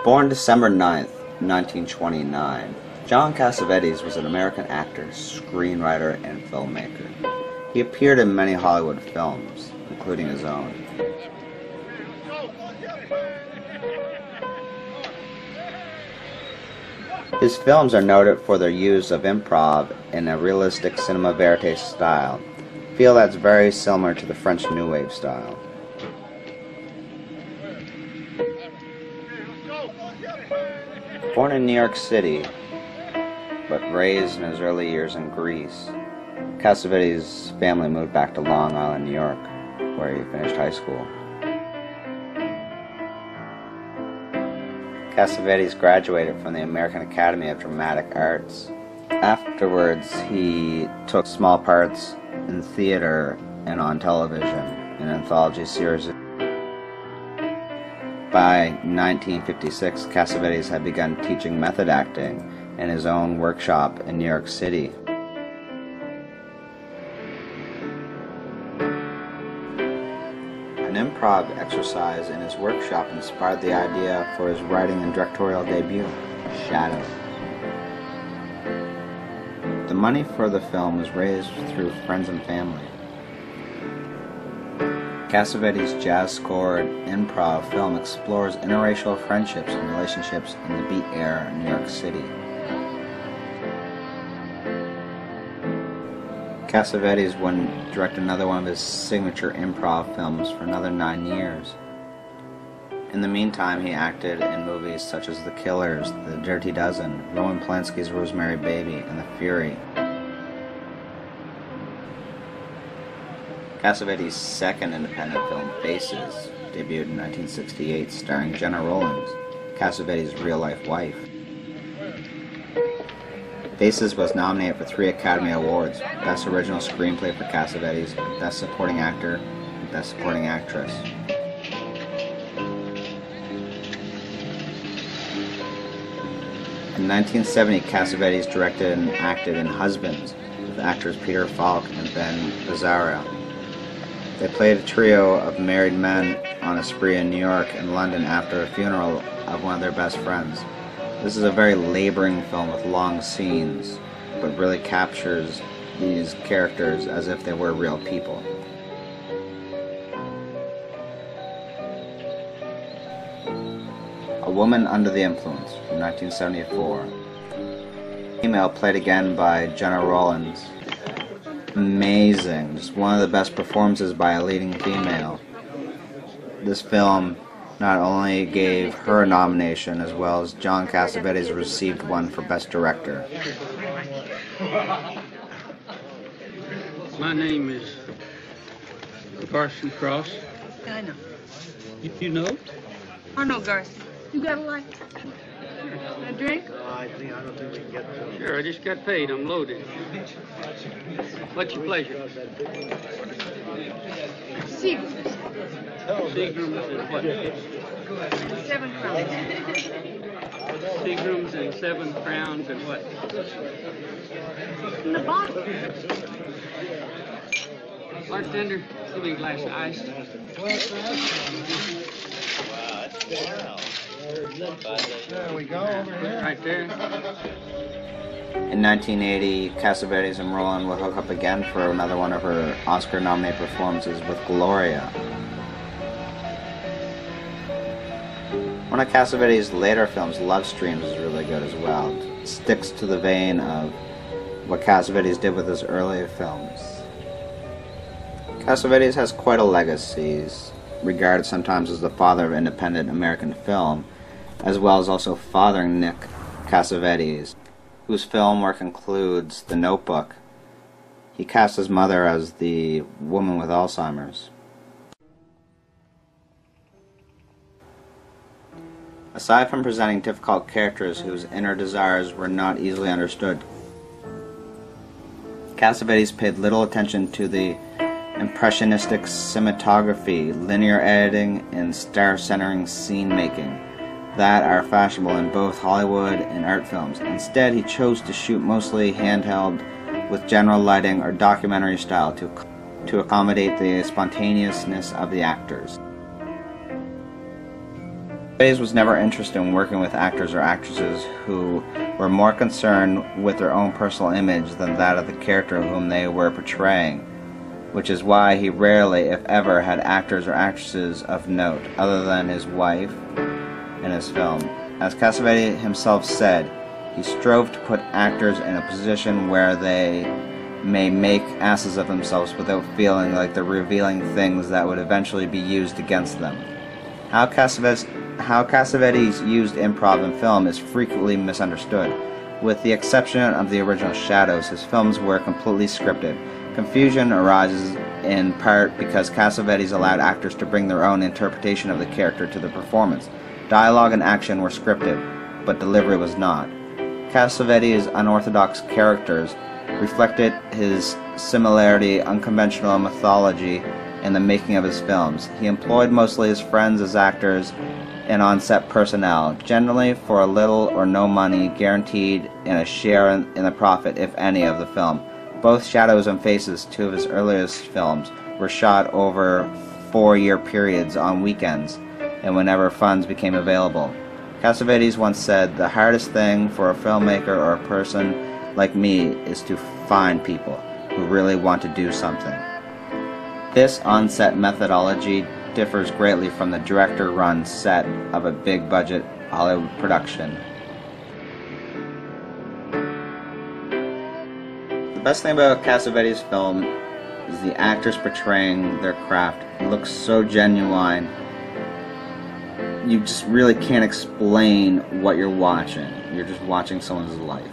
Born December 9th, 1929, John Cassavetes was an American actor, screenwriter, and filmmaker. He appeared in many Hollywood films, including his own. His films are noted for their use of improv in a realistic cinema verite style, a feel that's very similar to the French New Wave style. Born in New York City, but raised in his early years in Greece, Cassavetes' family moved back to Long Island, New York, where he finished high school. Cassavetes graduated from the American Academy of Dramatic Arts. Afterwards, he took small parts in theater and on television in anthology series. By 1956, Cassavetes had begun teaching method acting in his own workshop in New York City. An improv exercise in his workshop inspired the idea for his writing and directorial debut, Shadow. The money for the film was raised through friends and family. Cassavetes' jazz-scored improv film explores interracial friendships and relationships in the beat era in New York City. Cassavetes wouldn't direct another one of his signature improv films for another 9 years. In the meantime, he acted in movies such as The Killers, The Dirty Dozen, Roman Polanski's Rosemary Baby, and The Fury. Cassavetes' second independent film, Faces, debuted in 1968, starring Jenna Rollins, Cassavetes' real-life wife. Faces was nominated for 3 Academy Awards: Best Original Screenplay for Cassavetes, Best Supporting Actor, and Best Supporting Actress. In 1970, Cassavetes directed and acted in Husbands with actors Peter Falk and Ben Gazzara. They played a trio of married men on a spree in New York and London after a funeral of one of their best friends. This is a very laboring film with long scenes, but really captures these characters as if they were real people. A Woman Under the Influence from 1974. Female, played again by Jenna Rollins. Amazing, just one of the best performances by a leading female. This film not only gave her a nomination, as well as John Cassavetes received one for Best Director. My name is Garson Cross. I know. You know? I know, Garson. You got a light? A drink? I don't think we can get to. Sure, I just got paid. I'm loaded. What's your pleasure? Seagrams. Seagrams and what? 7 crowns. Seagrams and 7 crowns and what? In the bottle. Bartender, give me a glass of ice. There we go, over here. Right there. In 1980, Cassavetes and Roland would hook up again for another one of her Oscar-nominated performances with Gloria. One of Cassavetes' later films, Love Streams, is really good as well. It sticks to the vein of what Cassavetes did with his earlier films. Cassavetes has quite a legacy. He's regarded sometimes as the father of independent American film, as well as also fathering Nick Cassavetes, whose film work includes The Notebook. He cast his mother as the woman with Alzheimer's. Aside from presenting difficult characters whose inner desires were not easily understood, Cassavetes paid little attention to the impressionistic cinematography, linear editing, and star-centering scene-making that are fashionable in both Hollywood and art films. Instead, he chose to shoot mostly handheld with general lighting or documentary style to accommodate the spontaneousness of the actors. Cassavetes was never interested in working with actors or actresses who were more concerned with their own personal image than that of the character whom they were portraying, which is why he rarely, if ever, had actors or actresses of note other than his wife in his film. As Cassavetes himself said, he strove to put actors in a position where they may make asses of themselves without feeling like they're revealing things that would eventually be used against them. How Cassavetes used improv in film is frequently misunderstood. With the exception of the original Shadows, his films were completely scripted. Confusion arises in part because Cassavetes allowed actors to bring their own interpretation of the character to the performance. Dialogue and action were scripted, but delivery was not. Cassavetes' unorthodox characters reflected his similarity, unconventional mythology in the making of his films. He employed mostly his friends as actors and on-set personnel, generally for a little or no money, guaranteed in a share in the profit, if any, of the film. Both Shadows and Faces, two of his earliest films, were shot over 4-year periods on weekends and whenever funds became available. Cassavetes once said, "The hardest thing for a filmmaker or a person like me is to find people who really want to do something." This on-set methodology differs greatly from the director-run set of a big-budget Hollywood production. The best thing about Cassavetes' film is the actors portraying their craft. It looks so genuine. You just really can't explain what you're watching. You're just watching someone's life.